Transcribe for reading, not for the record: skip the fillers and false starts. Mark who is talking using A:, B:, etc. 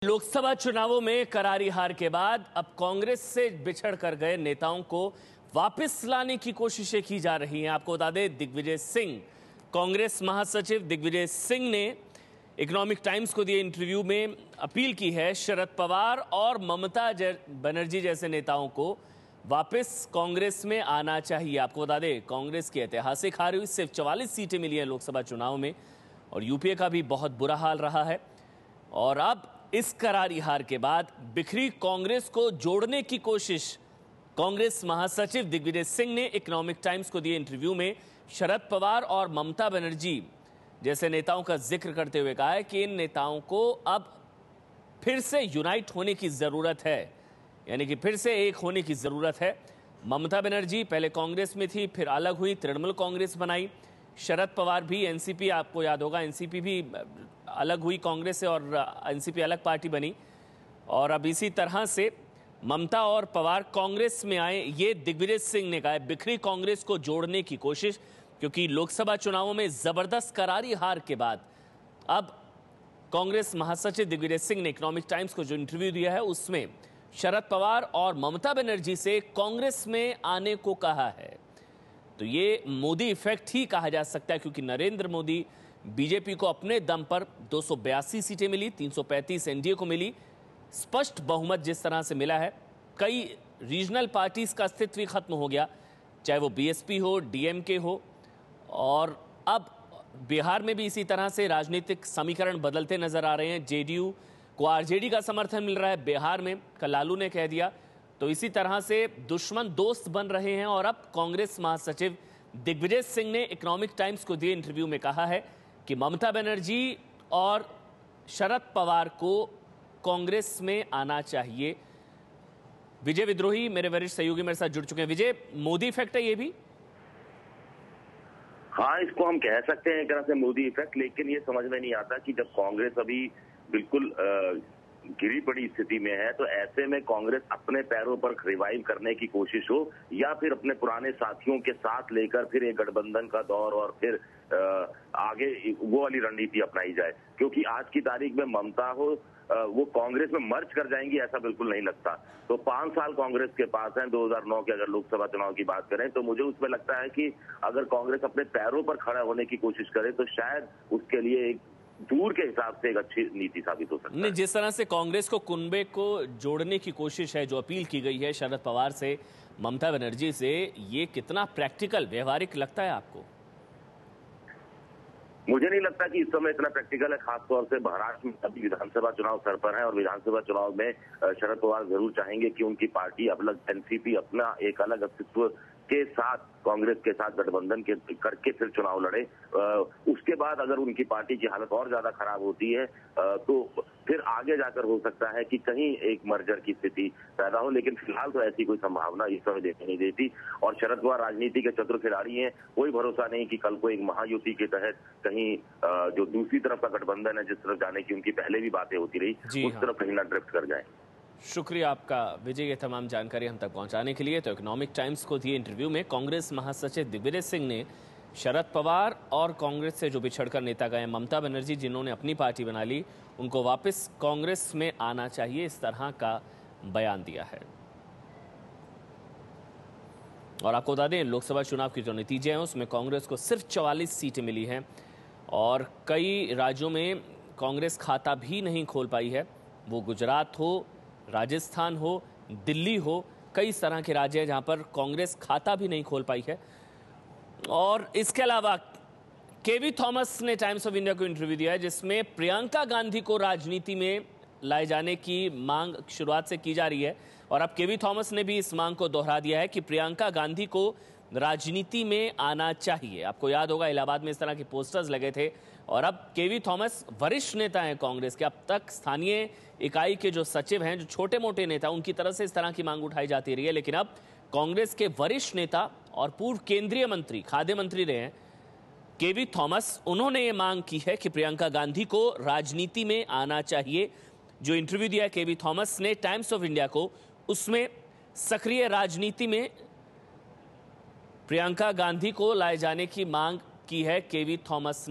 A: लोकसभा चुनावों में करारी हार के बाद अब कांग्रेस से बिछड़ कर गए नेताओं को वापस लाने की कोशिशें की जा रही हैं। आपको बता दें, दिग्विजय सिंह, कांग्रेस महासचिव दिग्विजय सिंह ने इकोनॉमिक टाइम्स को दिए इंटरव्यू में अपील की है शरद पवार और ममता बनर्जी जैसे नेताओं को वापस कांग्रेस में आना चाहिए। आपको बता दें, कांग्रेस की ऐतिहासिक हार हुई, सिर्फ 44 सीटें मिली हैं लोकसभा चुनाव में और यूपीए का भी बहुत बुरा हाल रहा है। और अब इस करारी हार के बाद बिखरी कांग्रेस को जोड़ने की कोशिश कांग्रेस महासचिव दिग्विजय सिंह ने इकोनॉमिक टाइम्स को दिए इंटरव्यू में शरद पवार और ममता बनर्जी जैसे नेताओं का जिक्र करते हुए कहा है कि इन नेताओं को अब फिर से यूनाइट होने की जरूरत है, यानी कि फिर से एक होने की जरूरत है। ममता बनर्जी पहले कांग्रेस में थी, फिर अलग हुई, तृणमूल कांग्रेस बनाई। शरद पवार भी एनसीपी, आपको याद होगा, एनसीपी भी अलग हुई कांग्रेस से और एनसीपी अलग पार्टी बनी। और अब इसी तरह से ममता और पवार कांग्रेस में आए। ये दिग्विजय सिंह ने कहा है, बिखरी कांग्रेस को जोड़ने की कोशिश, क्योंकि लोकसभा चुनावों में जबरदस्त करारी हार के बाद अब कांग्रेस महासचिव दिग्विजय सिंह ने इकोनॉमिक टाइम्स को जो इंटरव्यू दिया है उसमें शरद पवार और ममता बनर्जी से कांग्रेस में आने को कहा है। तो ये मोदी इफेक्ट ही कहा जा सकता है, क्योंकि नरेंद्र मोदी बीजेपी को अपने दम पर 282 सीटें मिली, 335 एनडीए को मिली, स्पष्ट बहुमत जिस तरह से मिला है। कई रीजनल पार्टीज का अस्तित्व ही खत्म हो गया, चाहे वो बीएसपी हो, डीएमके हो। और अब बिहार में भी इसी तरह से राजनीतिक समीकरण बदलते नजर आ रहे हैं। जेडीयू को आरजेडी का समर्थन मिल रहा है बिहार में, कल लालू ने कह दिया। तो इसी तरह से दुश्मन दोस्त बन रहे हैं। और अब कांग्रेस महासचिव दिग्विजय सिंह ने इकोनॉमिक टाइम्स को दिए इंटरव्यू में कहा है कि ममता बनर्जी और शरद पवार को कांग्रेस में आना चाहिए। विजय विद्रोही मेरे वरिष्ठ सहयोगी मेरे साथ जुड़ चुके हैं। विजय, मोदी इफेक्ट है ये भी?
B: हाँ, इसको हम कह सकते हैं एक तरह से मोदी इफेक्ट, लेकिन ये समझ में नहीं आता कि जब कांग्रेस अभी बिल्कुल गिरी पड़ी स्थिति में है, तो ऐसे में कांग्रेस अपने पैरों पर रिवाइव करने की कोशिश हो या फिर अपने पुराने साथियों के साथ लेकर फिर एक गठबंधन का दौर और फिर आगे वो वाली रणनीति अपनाई जाए। क्योंकि आज की तारीख में ममता हो वो कांग्रेस में मर्ज कर जाएंगी ऐसा बिल्कुल नहीं लगता। तो 5 साल कांग्रेस के पास है, 2009 के अगर लोकसभा चुनाव की बात करें तो मुझे उसमें लगता है कि अगर कांग्रेस अपने पैरों पर खड़ा होने की कोशिश करे तो शायद उसके लिए एक दूर के हिसाब से एक अच्छी नीति साबित हो सकती है।
A: जिस तरह से कांग्रेस को कुनबे को जोड़ने की कोशिश है, जो अपील की गई है शरद पवार से, ममता बनर्जी से, ये कितना प्रैक्टिकल, व्यवहारिक लगता है आपको?
B: मुझे नहीं लगता कि इस समय इतना प्रैक्टिकल है, खासतौर से महाराष्ट्र में अभी विधानसभा चुनाव सर पर है और विधानसभा चुनाव में शरद पवार जरूर चाहेंगे कि उनकी पार्टी अलग, एनसीपी अपना एक अलग अस्तित्व के साथ कांग्रेस के साथ गठबंधन के करके फिर चुनाव लड़े। उसके बाद अगर उनकी पार्टी की हालत और ज्यादा खराब होती है तो फिर आगे जाकर हो सकता है कि कहीं एक मर्जर की स्थिति पैदा हो, लेकिन फिलहाल तो ऐसी कोई संभावना इस समय देखने नहीं देती। और शरद पवार राजनीति के चतुर खिलाड़ी हैं, कोई भरोसा नहीं कि कल को एक महायुति के तहत कहीं जो दूसरी तरफ का गठबंधन है जिस तरफ जाने की उनकी पहले भी बातें होती रही, उस तरफ कहीं ना ड्रिफ्ट कर जाए।
A: शुक्रिया आपका विजय, ये तमाम जानकारी हम तक पहुंचाने के लिए। तो इकोनॉमिक टाइम्स को दिए इंटरव्यू में कांग्रेस महासचिव दिग्विजय सिंह ने शरद पवार और कांग्रेस से जो बिछड़कर नेता गए, ममता बनर्जी जिन्होंने अपनी पार्टी बना ली, उनको वापस कांग्रेस में आना चाहिए, इस तरह का बयान दिया है। और आपको बता दें, लोकसभा चुनाव की जो नतीजे हैं उसमें कांग्रेस को सिर्फ 44 सीटें मिली हैं और कई राज्यों में कांग्रेस खाता भी नहीं खोल पाई है। वो गुजरात हो, राजस्थान हो, दिल्ली हो, कई तरह के राज्य हैं जहां पर कांग्रेस खाता भी नहीं खोल पाई है। और इसके अलावा केवी थॉमस ने टाइम्स ऑफ इंडिया को इंटरव्यू दिया है जिसमें प्रियंका गांधी को राजनीति में लाए जाने की मांग शुरुआत से की जा रही है। और अब केवी थॉमस ने भी इस मांग को दोहरा दिया है कि प्रियंका गांधी को राजनीति में आना चाहिए। आपको याद होगा, इलाहाबाद में इस तरह के पोस्टर्स लगे थे। और अब केवी थॉमस वरिष्ठ नेता हैं कांग्रेस के, अब तक स्थानीय इकाई के जो सचिव हैं, जो छोटे मोटे नेता, उनकी तरफ से इस तरह की मांग उठाई जाती रही है। लेकिन अब कांग्रेस के वरिष्ठ नेता और पूर्व केंद्रीय मंत्री, खाद्य मंत्री रहे हैं केवी थॉमस, उन्होंने ये मांग की है कि प्रियंका गांधी को राजनीति में आना चाहिए। जो इंटरव्यू दिया केवी थॉमस ने टाइम्स ऑफ इंडिया को, उसमें सक्रिय राजनीति में प्रियंका गांधी को लाए जाने की मांग की है केवी थॉमस ने।